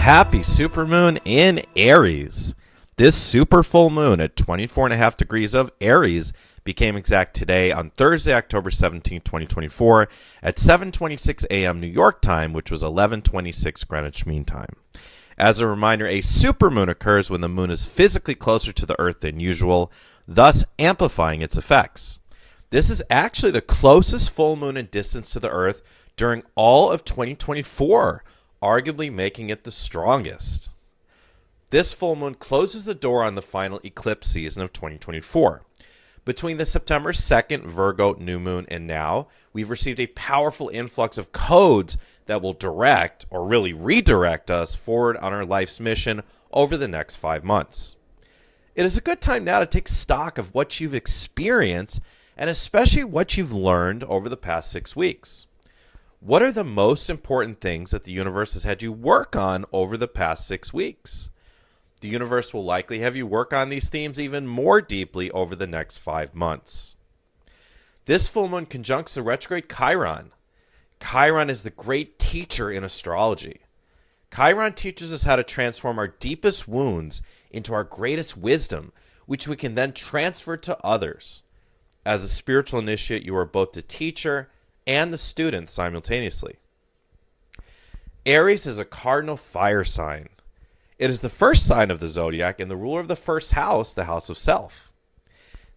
Happy supermoon in Aries. This super full moon at 24.5 degrees of Aries became exact today on Thursday, October 17, 2024 at 7:26 a.m. New York time, which was 11:26 Greenwich Mean Time. As a reminder, a supermoon occurs when the moon is physically closer to the Earth than usual, thus amplifying its effects. This is actually the closest full moon in distance to the Earth during all of 2024, arguably making it the strongest. This full moon closes the door on the final eclipse season of 2024. Between the September 2nd Virgo new moon and now, we've received a powerful influx of codes that will direct, or really redirect us forward on our life's mission over the next 5 months. It is a good time now to take stock of what you've experienced and especially what you've learned over the past 6 weeks. What are the most important things that the universe has had you work on over the past 6 weeks? The universe will likely have you work on these themes even more deeply over the next 5 months. This full moon conjuncts the retrograde Chiron. Chiron is the great teacher in astrology. Chiron teaches us how to transform our deepest wounds into our greatest wisdom, which we can then transfer to others. As a spiritual initiate, you are both the teacher and the student simultaneously. Aries is a cardinal fire sign. It is the first sign of the zodiac and the ruler of the first house, the house of self.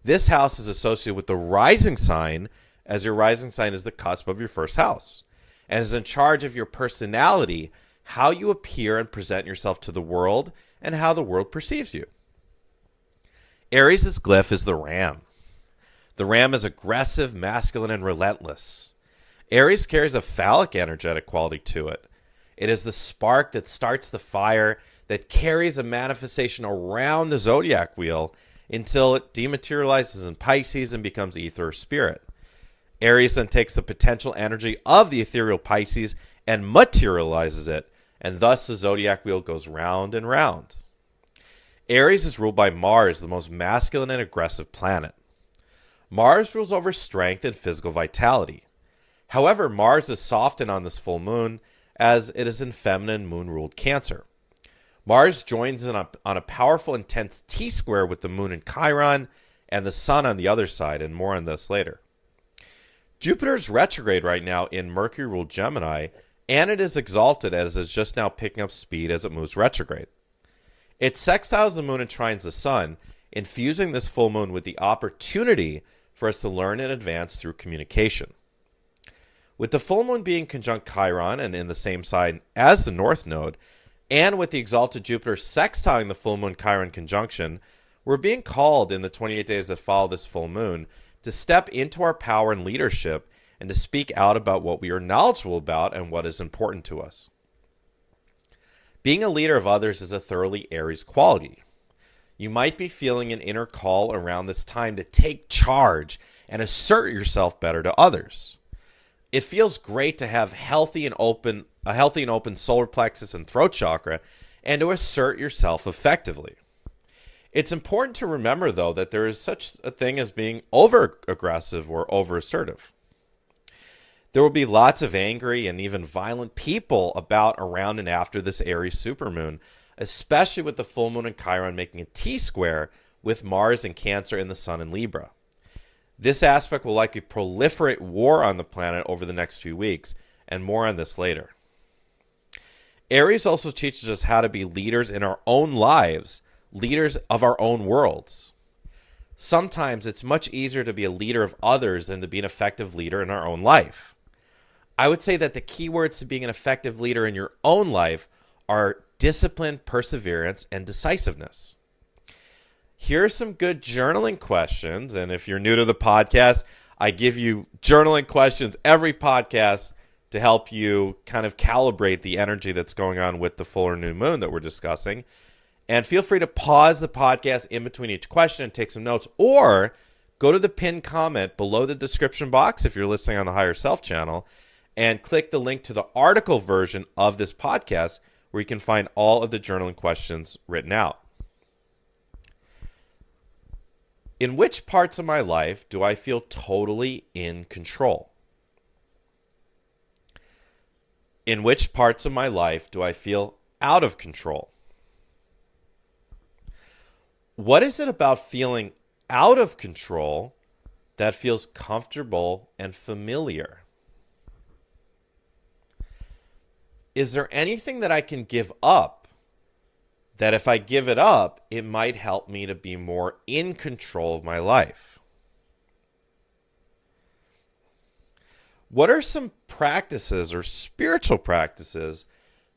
This house is associated with the rising sign, as your rising sign is the cusp of your first house, and is in charge of your personality, how you appear and present yourself to the world, and how the world perceives you. Aries' glyph is the ram. The ram is aggressive, masculine, and relentless. Aries carries a phallic energetic quality to it. It is the spark that starts the fire, that carries a manifestation around the zodiac wheel until it dematerializes in Pisces and becomes ether or spirit. Aries then takes the potential energy of the ethereal Pisces and materializes it, and thus the zodiac wheel goes round and round. Aries is ruled by Mars, the most masculine and aggressive planet. Mars rules over strength and physical vitality. However, Mars is softened on this full moon as it is in feminine moon-ruled Cancer. Mars joins in on a powerful, intense T-square with the moon in Chiron and the sun on the other side, and more on this later. Jupiter's retrograde right now in Mercury-ruled Gemini, and it is exalted as it is just now picking up speed as it moves retrograde. It sextiles the moon and trines the sun, infusing this full moon with the opportunity for us to learn and advance through communication. With the full moon being conjunct Chiron and in the same sign as the North Node, and with the exalted Jupiter sextiling the full moon Chiron conjunction, we're being called in the 28 days that follow this full moon to step into our power and leadership and to speak out about what we are knowledgeable about and what is important to us. Being a leader of others is a thoroughly Aries quality. You might be feeling an inner call around this time to take charge and assert yourself better to others. It feels great to have a healthy and open solar plexus and throat chakra and to assert yourself effectively. It's important to remember, though, that there is such a thing as being over-aggressive or over-assertive. There will be lots of angry and even violent people about, around, and after this Aries supermoon, especially with the full moon in Chiron making a T-square with Mars in Cancer and the sun in Libra. This aspect will likely proliferate war on the planet over the next few weeks, and more on this later. Aries also teaches us how to be leaders in our own lives, leaders of our own worlds. Sometimes it's much easier to be a leader of others than to be an effective leader in our own life. I would say that the key words to being an effective leader in your own life are discipline, perseverance, and decisiveness. Here are some good journaling questions, and if you're new to the podcast, I give you journaling questions every podcast to help you kind of calibrate the energy that's going on with the full or new moon that we're discussing. And feel free to pause the podcast in between each question and take some notes, or go to the pinned comment below the description box if you're listening on the Higher Self channel, and click the link to the article version of this podcast where you can find all of the journaling questions written out. In which parts of my life do I feel totally in control? In which parts of my life do I feel out of control? What is it about feeling out of control that feels comfortable and familiar? Is there anything that I can give up that if I give it up, it might help me to be more in control of my life? What are some practices or spiritual practices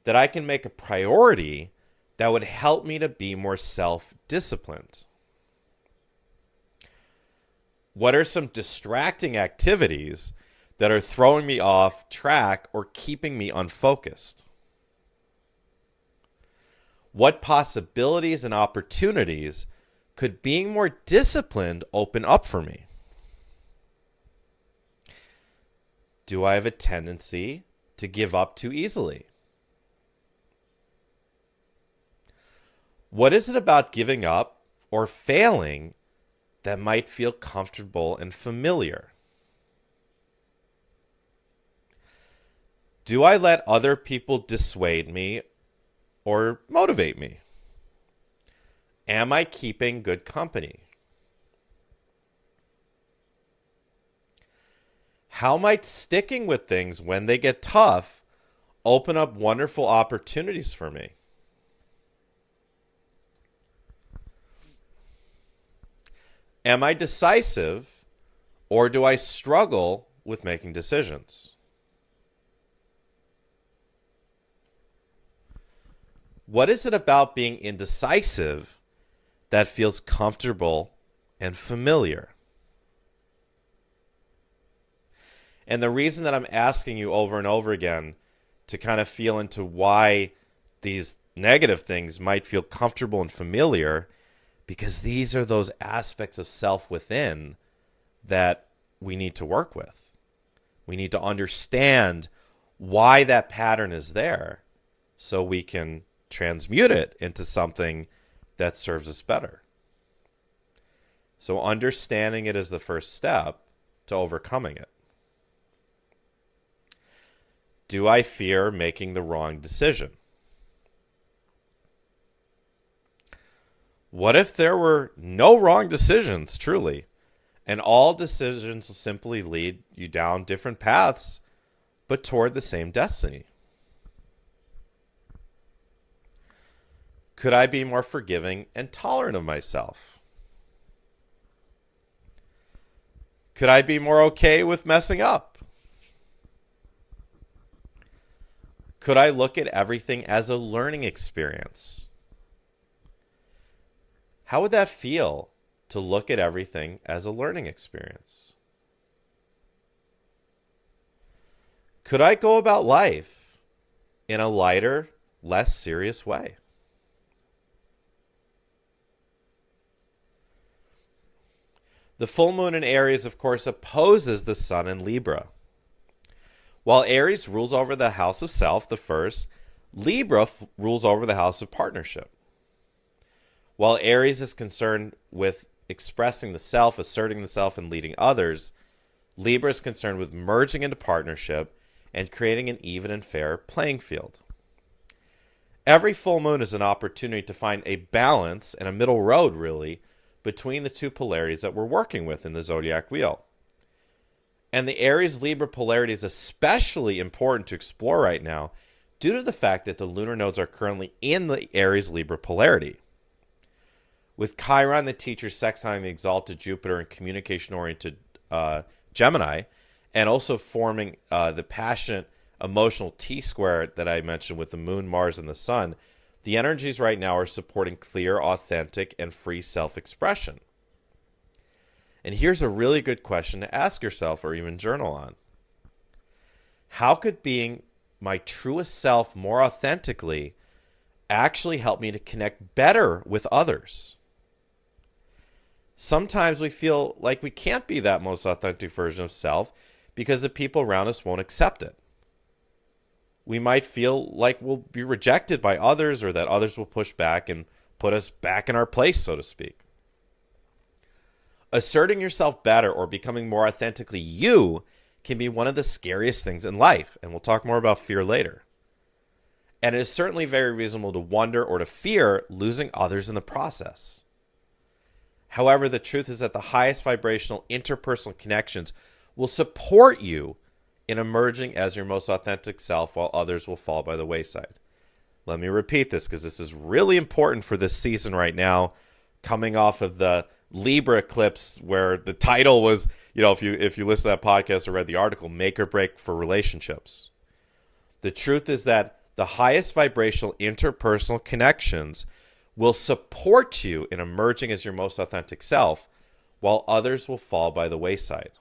that I can make a priority that would help me to be more self-disciplined? What are some distracting activities that are throwing me off track or keeping me unfocused? What possibilities and opportunities could being more disciplined open up for me? Do I have a tendency to give up too easily? What is it about giving up or failing that might feel comfortable and familiar? Do I let other people dissuade me or motivate me? Am I keeping good company? How might sticking with things when they get tough open up wonderful opportunities for me? Am I decisive, or do I struggle with making decisions? What is it about being indecisive that feels comfortable and familiar? And the reason that I'm asking you over and over again to kind of feel into why these negative things might feel comfortable and familiar, because these are those aspects of self within that we need to work with. We need to understand why that pattern is there so we can transmute it into something that serves us better. So understanding it is the first step to overcoming it. Do I fear making the wrong decision? What if there were no wrong decisions, truly, and all decisions simply lead you down different paths, but toward the same destiny? Could I be more forgiving and tolerant of myself? Could I be more okay with messing up? Could I look at everything as a learning experience? How would that feel to look at everything as a learning experience? Could I go about life in a lighter, less serious way? The full moon in Aries, of course, opposes the sun in Libra. While Aries rules over the house of self, the first, Libra rules over the house of partnership. While Aries is concerned with expressing the self, asserting the self, and leading others, Libra is concerned with merging into partnership and creating an even and fair playing field. Every full moon is an opportunity to find a balance and a middle road, really, between the two polarities that we're working with in the zodiac wheel. And the Aries-Libra polarity is especially important to explore right now due to the fact that the lunar nodes are currently in the Aries-Libra polarity. With Chiron, the teacher, sextiling the exalted Jupiter and communication-oriented Gemini, and also forming the passionate, emotional T-square that I mentioned with the moon, Mars, and the sun, the energies right now are supporting clear, authentic, and free self-expression. And here's a really good question to ask yourself or even journal on. How could being my truest self more authentically actually help me to connect better with others? Sometimes we feel like we can't be that most authentic version of self because the people around us won't accept it. We might feel like we'll be rejected by others or that others will push back and put us back in our place, so to speak. Asserting yourself better or becoming more authentically you can be one of the scariest things in life, and we'll talk more about fear later. And it is certainly very reasonable to wonder or to fear losing others in the process. However, the truth is that the highest vibrational interpersonal connections will support you in emerging as your most authentic self, while others will fall by the wayside. Let me repeat this because this is really important for this season right now, coming off of the Libra eclipse, where the title was, if you listen to that podcast or read the article, Make or Break for Relationships. The truth is that the highest vibrational interpersonal connections will support you in emerging as your most authentic self, while others will fall by the wayside.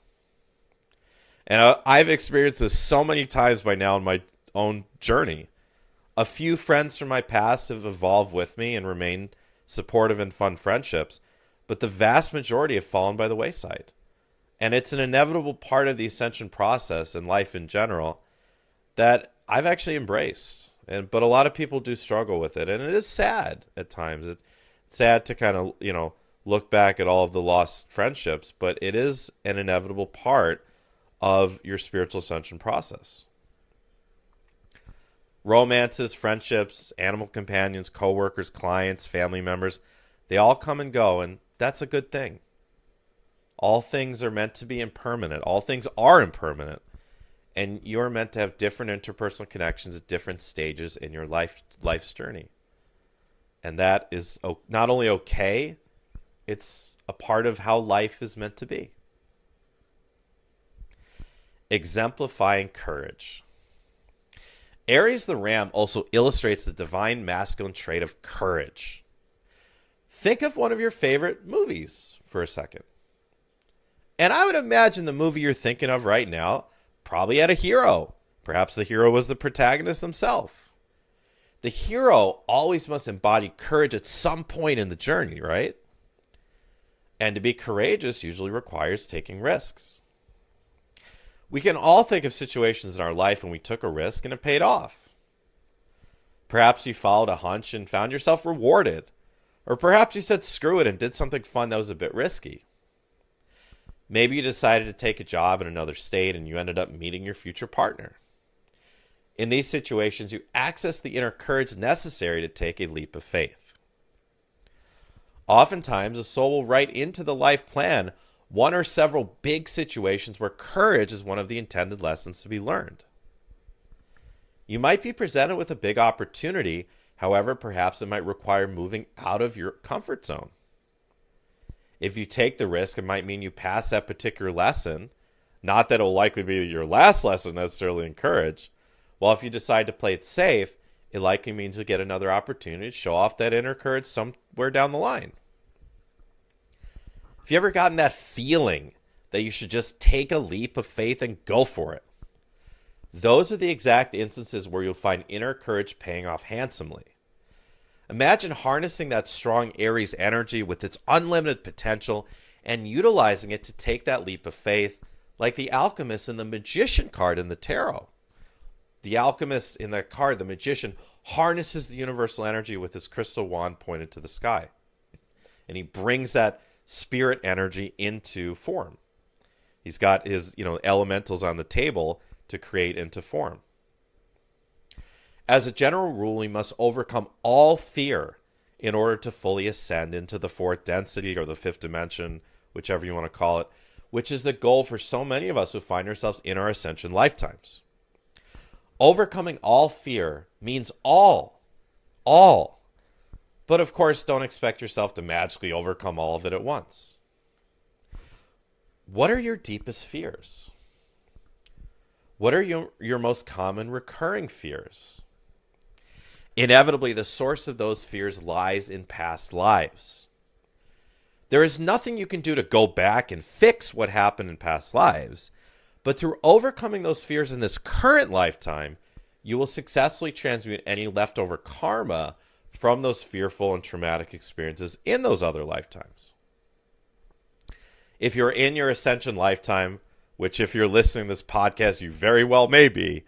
And I've experienced this so many times by now in my own journey. A few friends from my past have evolved with me and remained supportive and fun friendships, but the vast majority have fallen by the wayside. And it's an inevitable part of the ascension process and life in general that I've actually embraced. But a lot of people do struggle with it, and it is sad at times. It's sad to kind of, look back at all of the lost friendships, but it is an inevitable part of your spiritual ascension process. Romances, friendships, animal companions, coworkers, clients, family members, they all come and go, and that's a good thing. All things are meant to be impermanent. All things are impermanent. And you're meant to have different interpersonal connections at different stages in your life's journey. And that is not only okay, it's a part of how life is meant to be. Exemplifying courage. Aries the Ram also illustrates the divine masculine trait of courage. Think of one of your favorite movies for a second. And I would imagine the movie you're thinking of right now probably had a hero. Perhaps the hero was the protagonist himself. The hero always must embody courage at some point in the journey, right? And to be courageous usually requires taking risks. We can all think of situations in our life when we took a risk and it paid off. Perhaps you followed a hunch and found yourself rewarded. Or perhaps you said screw it and did something fun that was a bit risky. Maybe you decided to take a job in another state and you ended up meeting your future partner. In these situations, you access the inner courage necessary to take a leap of faith. Oftentimes, a soul will write into the life plan one or several big situations where courage is one of the intended lessons to be learned. You might be presented with a big opportunity, however, perhaps it might require moving out of your comfort zone. If you take the risk, it might mean you pass that particular lesson. Not that it will likely be your last lesson necessarily in courage. While if you decide to play it safe, it likely means you'll get another opportunity to show off that inner courage somewhere down the line. Have you ever gotten that feeling that you should just take a leap of faith and go for it? Those are the exact instances where you'll find inner courage paying off handsomely. Imagine harnessing that strong Aries energy with its unlimited potential and utilizing it to take that leap of faith, like the alchemist in the magician card in the tarot. The alchemist in that card, the magician, harnesses the universal energy with his crystal wand pointed to the sky. And he brings that spirit energy into form. He's got his, elementals on the table to create into form. As a general rule, we must overcome all fear in order to fully ascend into the fourth density or the fifth dimension, whichever you want to call it, which is the goal for so many of us who find ourselves in our ascension lifetimes. Overcoming all fear means all. But of course, don't expect yourself to magically overcome all of it at once. What are your deepest fears? What are your most common recurring fears? Inevitably, the source of those fears lies in past lives. There is nothing you can do to go back and fix what happened in past lives, but through overcoming those fears in this current lifetime, you will successfully transmute any leftover karma from those fearful and traumatic experiences in those other lifetimes. If you're in your ascension lifetime, which if you're listening to this podcast, you very well may be,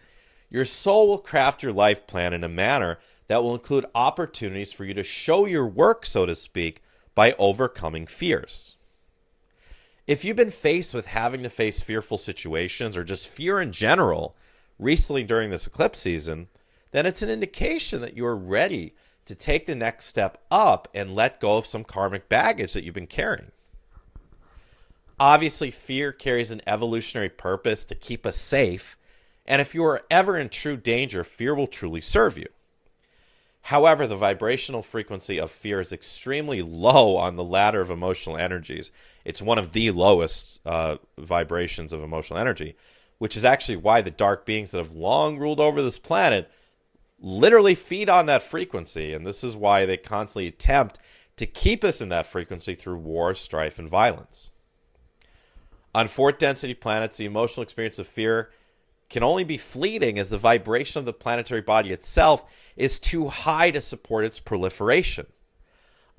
your soul will craft your life plan in a manner that will include opportunities for you to show your work, so to speak, by overcoming fears. If you've been faced with having to face fearful situations or just fear in general recently during this eclipse season, then it's an indication that you are ready to take the next step up and let go of some karmic baggage that you've been carrying. Obviously, fear carries an evolutionary purpose to keep us safe, and if you are ever in true danger, fear will truly serve you. However, the vibrational frequency of fear is extremely low on the ladder of emotional energies. It's one of the lowest vibrations of emotional energy, which is actually why the dark beings that have long ruled over this planet literally feed on that frequency, and this is why they constantly attempt to keep us in that frequency through war, strife, and violence. On fourth density planets, the emotional experience of fear can only be fleeting as the vibration of the planetary body itself is too high to support its proliferation.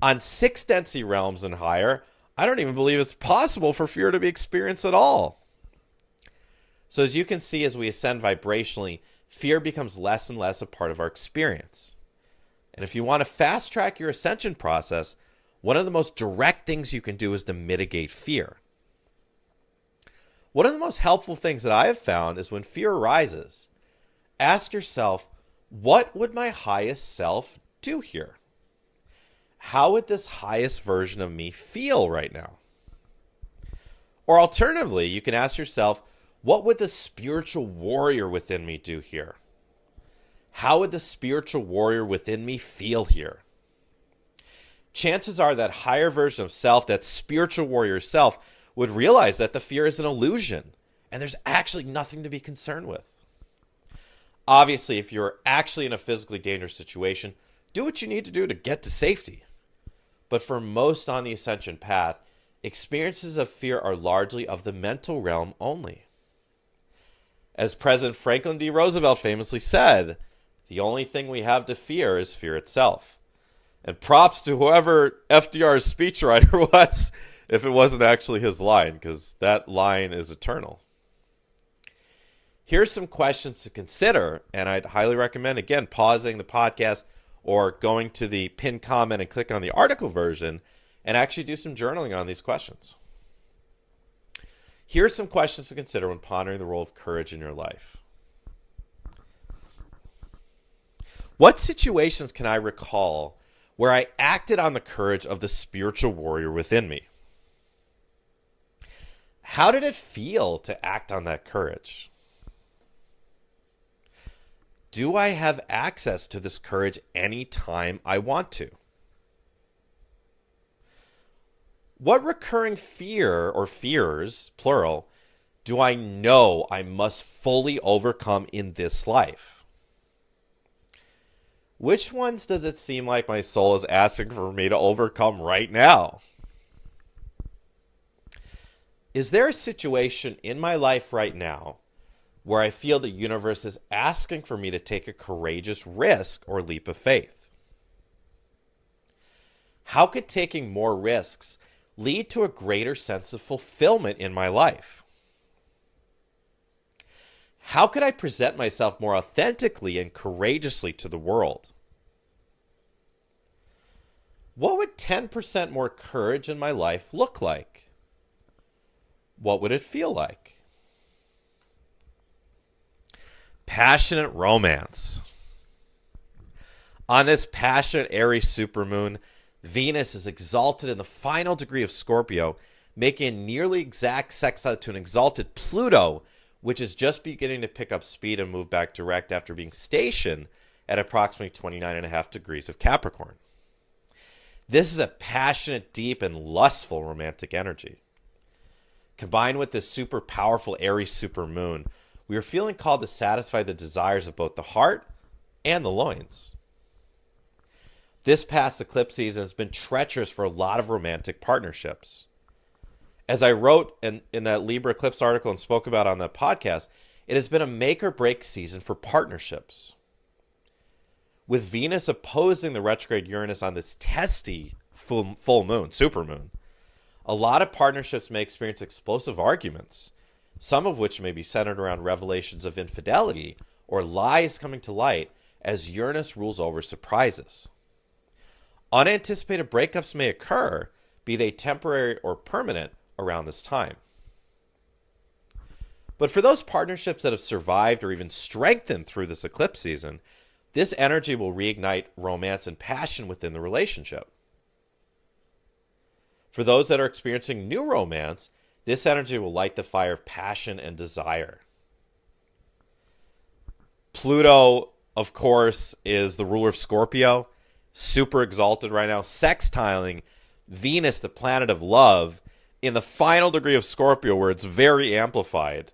On sixth density realms and higher, I don't even believe it's possible for fear to be experienced at all. So as you can see, as we ascend vibrationally, fear becomes less and less a part of our experience. And if you want to fast track your ascension process, one of the most direct things you can do is to mitigate fear. One of the most helpful things that I have found is when fear arises, ask yourself, what would my highest self do here? How would this highest version of me feel right now? Or alternatively, you can ask yourself, what would the spiritual warrior within me do here? How would the spiritual warrior within me feel here? Chances are that higher version of self, that spiritual warrior self, would realize that the fear is an illusion and there's actually nothing to be concerned with. Obviously, if you're actually in a physically dangerous situation, do what you need to do to get to safety. But for most on the ascension path, experiences of fear are largely of the mental realm only. As President Franklin D. Roosevelt famously said, the only thing we have to fear is fear itself. And props to whoever FDR's speechwriter was, if it wasn't actually his line, because that line is eternal. Here's some questions to consider, and I'd highly recommend, again, pausing the podcast or going to the pinned comment and click on the article version and actually do some journaling on these questions. Here's some questions to consider when pondering the role of courage in your life. What situations can I recall where I acted on the courage of the spiritual warrior within me? How did it feel to act on that courage? Do I have access to this courage anytime I want to? What recurring fear or fears, plural, do I know I must fully overcome in this life? Which ones does it seem like my soul is asking for me to overcome right now? Is there a situation in my life right now where I feel the universe is asking for me to take a courageous risk or leap of faith? How could taking more risks lead to a greater sense of fulfillment in my life? How could I present myself more authentically and courageously to the world? What would 10% more courage in my life look like? What would it feel like? Passionate romance. On this passionate Aries supermoon, Venus is exalted in the final degree of Scorpio, making a nearly exact sextile to an exalted Pluto, which is just beginning to pick up speed and move back direct after being stationed at approximately 29.5 degrees of Capricorn. This is a passionate, deep, and lustful romantic energy. Combined with this super powerful Aries supermoon, we are feeling called to satisfy the desires of both the heart and the loins. This past eclipse season has been treacherous for a lot of romantic partnerships. As I wrote in that Libra Eclipse article and spoke about on the podcast, it has been a make or break season for partnerships. With Venus opposing the retrograde Uranus on this testy full moon, supermoon, a lot of partnerships may experience explosive arguments, some of which may be centered around revelations of infidelity or lies coming to light as Uranus rules over surprises. Unanticipated breakups may occur, be they temporary or permanent, around this time. But for those partnerships that have survived or even strengthened through this eclipse season, This energy will reignite romance and passion within the relationship. For those that are experiencing new romance, this energy will light the fire of passion and desire. Pluto, of course, is the ruler of Scorpio, super exalted right now, sextiling Venus, the planet of love, in the final degree of Scorpio, where it's very amplified.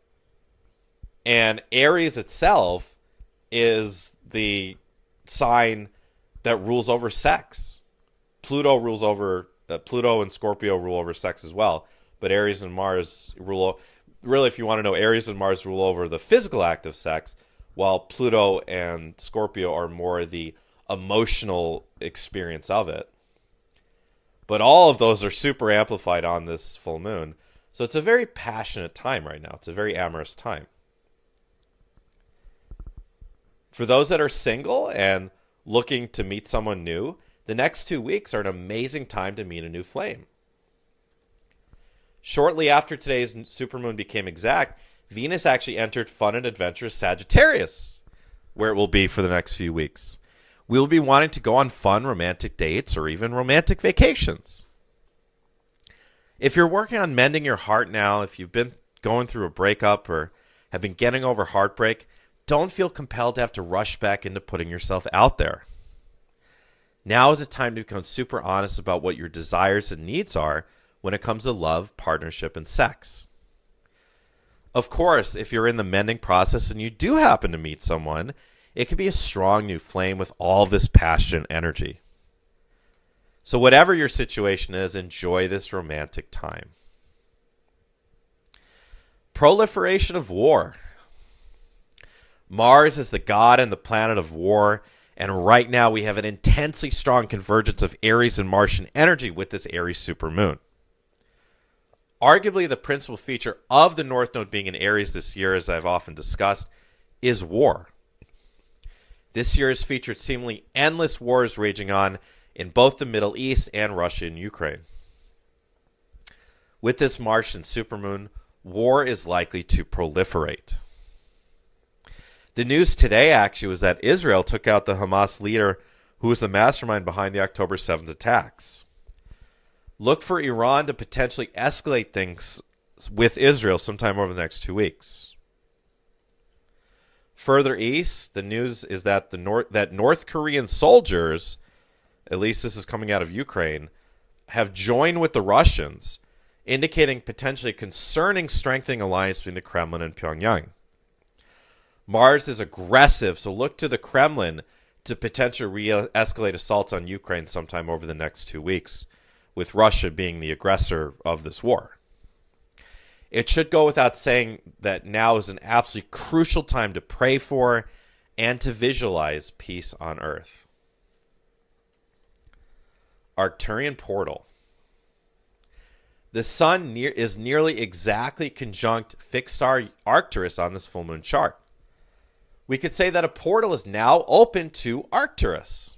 And Aries itself is the sign that rules over sex. Pluto and Scorpio rule over sex as well, but Aries and Mars really, if you want to know, Aries and Mars rule over the physical act of sex, while Pluto and Scorpio are more the emotional experience of it. But all of those are super amplified on this full moon. So it's a very passionate time right now. It's a very amorous time. For those that are single and looking to meet someone new, the next 2 weeks are an amazing time to meet a new flame. Shortly after today's supermoon became exact, Venus actually entered fun and adventurous Sagittarius, where it will be for the next few weeks. We will be wanting to go on fun romantic dates or even romantic vacations. If you're working on mending your heart now, if you've been going through a breakup or have been getting over heartbreak, don't feel compelled to have to rush back into putting yourself out there. Now is a time to become super honest about what your desires and needs are when it comes to love, partnership, and sex. Of course, if you're in the mending process and you do happen to meet someone, it could be a strong new flame with all this passion energy. So whatever your situation is, enjoy this romantic time. Proliferation of War. Mars is the god and the planet of war, and right now we have an intensely strong convergence of Aries and Martian energy with this Aries supermoon. Arguably the principal feature of the North Node being in Aries this year, as I've often discussed, is war. This year has featured seemingly endless wars raging on in both the Middle East and Russia and Ukraine. With this Martian supermoon, war is likely to proliferate. The news today actually was that Israel took out the Hamas leader who was the mastermind behind the October 7th attacks. Look for Iran to potentially escalate things with Israel sometime over the next 2 weeks. Further east, the news is that North Korean soldiers, at least this is coming out of Ukraine, have joined with the Russians, indicating potentially concerning strengthening alliance between the Kremlin and Pyongyang. Mars is aggressive, so look to the Kremlin to potentially re-escalate assaults on Ukraine sometime over the next 2 weeks, with Russia being the aggressor of this war. It should go without saying that now is an absolutely crucial time to pray for and to visualize peace on Earth. Arcturian Portal. The Sun is nearly exactly conjunct fixed star Arcturus on this full moon chart. We could say that a portal is now open to Arcturus.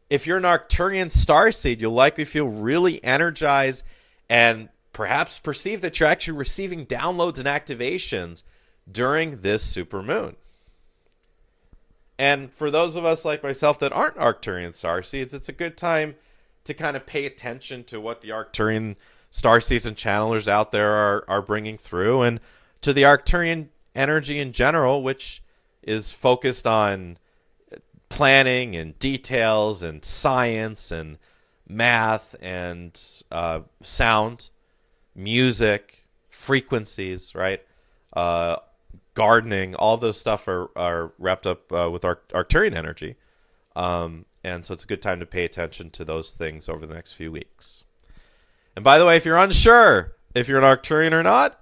If you're an Arcturian starseed, you'll likely feel really energized and perhaps perceive that you're actually receiving downloads and activations during this supermoon. And for those of us like myself that aren't Arcturian starseeds, it's a good time to kind of pay attention to what the Arcturian starseeds and channelers out there are bringing through, and to the Arcturian energy in general, which is focused on planning and details and science and math and sound, music, frequencies, right? Gardening, all those stuff are wrapped up with Arcturian energy. And so it's a good time to pay attention to those things over the next few weeks. And by the way, if you're unsure if you're an Arcturian or not,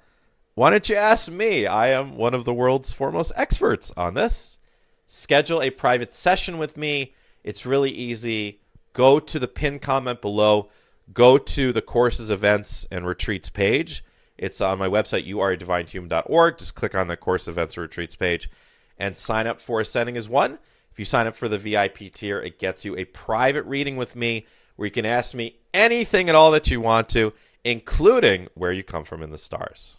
why don't you ask me? I am one of the world's foremost experts on this. Schedule a private session with me. It's really easy. Go to the pinned comment below. Go to the courses, events, and retreats page. It's on my website, youaredivinehuman.org. Just click on the course, events, or retreats page and sign up for Ascending as One. If you sign up for the VIP tier, it gets you a private reading with me where you can ask me anything at all that you want to, including where you come from in the stars.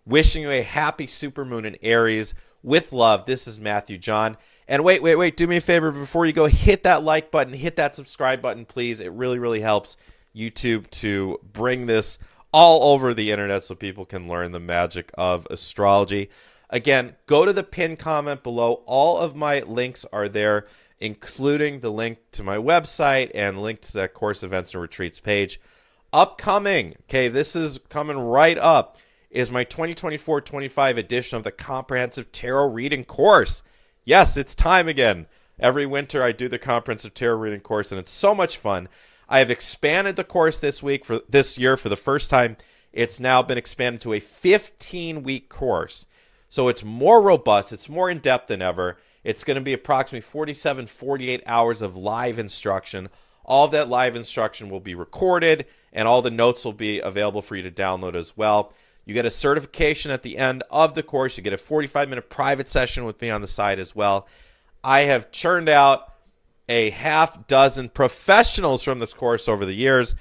Wishing you a happy supermoon in Aries with love. This is Matthew John, And wait. Do me a favor before you go. Hit that like button. Hit that subscribe button, please. It really, really helps YouTube to bring this all over the internet so people can learn the magic of astrology. Again, go to the pinned comment below. All of my links are there, including the link to my website and link to that course events and retreats page. Upcoming, okay, this is coming right up, is my 2024-25 edition of the Comprehensive Tarot Reading course. Yes, it's time again. Every winter I do the Comprehensive Tarot Reading course, and it's so much fun. I have expanded the course this year for the first time. It's now been expanded to a 15-week course. So it's more robust. It's more in-depth than ever. It's going to be approximately 48 hours of live instruction. All of that live instruction will be recorded, and all the notes will be available for you to download as well. You get a certification at the end of the course. You get a 45-minute private session with me on the side as well. I have churned out a half dozen professionals from this course over the years.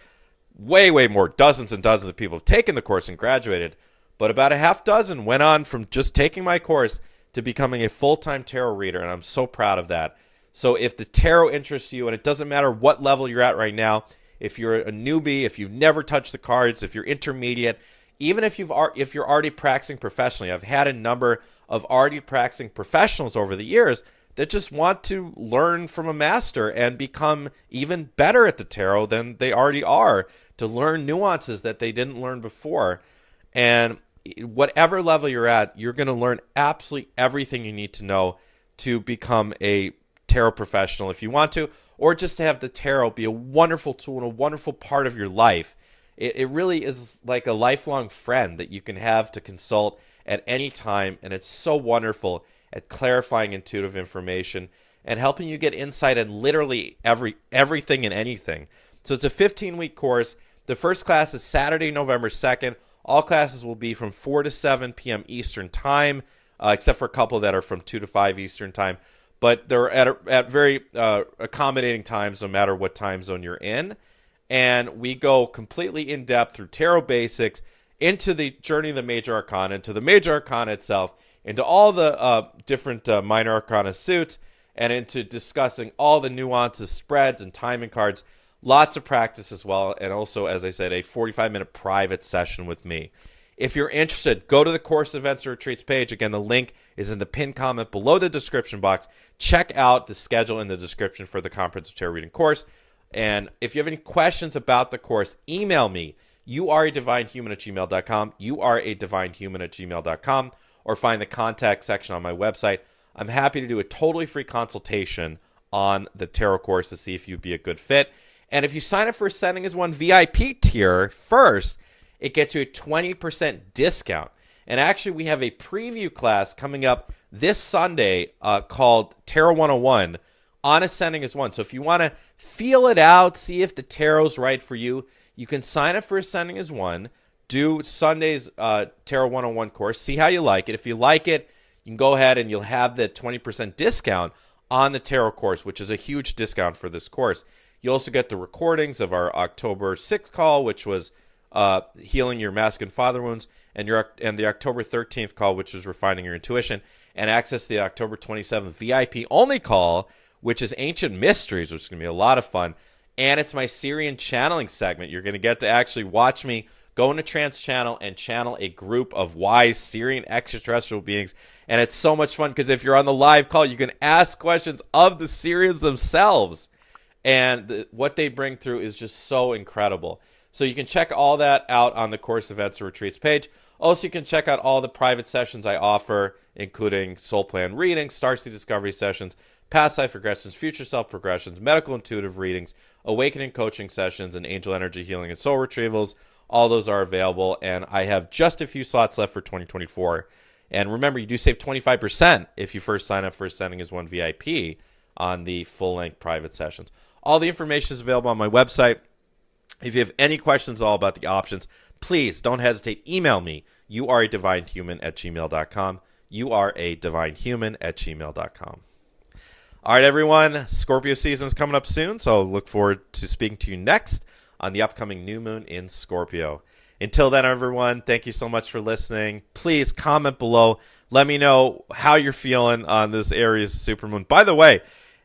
Way more. Dozens and dozens of people have taken the course and graduated. But about a half dozen went on from just taking my course to becoming a full-time tarot reader, and I'm so proud of that. So if the tarot interests you, and it doesn't matter what level you're at right now, if you're a newbie, if you've never touched the cards, if you're intermediate, even if you're already practicing professionally, I've had a number of already practicing professionals over the years that just want to learn from a master and become even better at the tarot than they already are, to learn nuances that they didn't learn before. And whatever level you're at, you're going to learn absolutely everything you need to know to become a tarot professional if you want to, or just to have the tarot be a wonderful tool and a wonderful part of your life. It really is like a lifelong friend that you can have to consult at any time, and it's so wonderful at clarifying intuitive information and helping you get insight in literally everything and anything. So it's a 15-week course. The first class is Saturday, November 2nd. All classes will be from 4 to 7 p.m. Eastern Time, except for a couple that are from 2 to 5 Eastern Time. But they're at very accommodating times, no matter what time zone you're in. And we go completely in-depth through tarot basics, into the journey of the major arcana, into the major arcana itself, into all the different minor arcana suits, and into discussing all the nuances, spreads, and timing cards. Lots of practice as well, and also, as I said, a 45-minute private session with me. If you're interested, go to the course events or retreats page. Again, the link is in the pinned comment below the description box. Check out the schedule in the description for the Comprehensive Tarot Reading course. And if you have any questions about the course, email me, youaredivinehuman@gmail.com, youaredivinehuman@gmail.com, or find the contact section on my website. I'm happy to do a totally free consultation on the tarot course to see if you'd be a good fit. And if you sign up for Ascending as One VIP tier first, it gets you a 20% discount. And actually, we have a preview class coming up this Sunday called Tarot 101 on Ascending as One. So if you want to feel it out, see if the tarot's right for you, you can sign up for Ascending as One, do Sunday's Tarot 101 course, see how you like it. If you like it, you can go ahead and you'll have the 20% discount on the tarot course, which is a huge discount for this course. You also get the recordings of our October 6th call, which was healing your masculine father wounds, and the October 13th call, which was refining your intuition, and access to the October 27th VIP only call, which is Ancient Mysteries, which is going to be a lot of fun. And it's my Syrian channeling segment. You're going to get to actually watch me go into trance channel and channel a group of wise Syrian extraterrestrial beings. And it's so much fun because if you're on the live call, you can ask questions of the Syrians themselves. And what they bring through is just so incredible. So you can check all that out on the course events or retreats page. Also, you can check out all the private sessions I offer, including soul plan readings, starseed discovery sessions, past life regressions, future self progressions, medical intuitive readings, awakening coaching sessions, and angel energy healing and soul retrievals. All those are available, and I have just a few slots left for 2024. And remember, you do save 25% if you first sign up for Ascending as One VIP on the full-length private sessions. All the information is available on my website. If you have any questions at all about the options, please don't hesitate. Email me, youaredivinehuman@gmail.com, youaredivinehuman@gmail.com. All right, everyone. Scorpio season is coming up soon, so look forward to speaking to you next on the upcoming new moon in Scorpio. Until then, everyone, thank you so much for listening. Please comment below. Let me know how you're feeling on this Aries supermoon. By the way,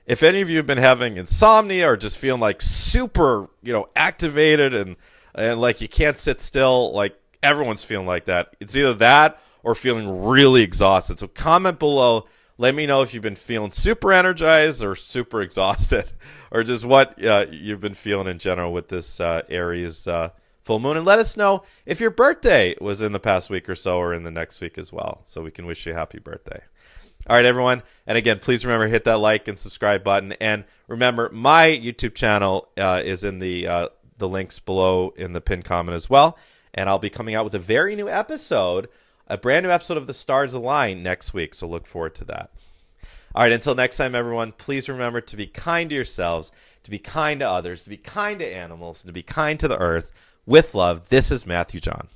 if any of you have been having insomnia or just feeling like super, activated and like you can't sit still, like everyone's feeling like that. It's either that or feeling really exhausted. So comment below. Let me know if you've been feeling super energized or super exhausted, or just what you've been feeling in general with this Aries full moon. And let us know if your birthday was in the past week or so or in the next week as well, so we can wish you a happy birthday. All right, everyone. And again, please remember, hit that like and subscribe button. And remember, my YouTube channel is in the links below in the pinned comment as well. And I'll be coming out with a very new episode, a brand new episode of The Stars Align next week. So look forward to that. All right, until next time, everyone, please remember to be kind to yourselves, to be kind to others, to be kind to animals, and to be kind to the earth. With love, this is Matthew John.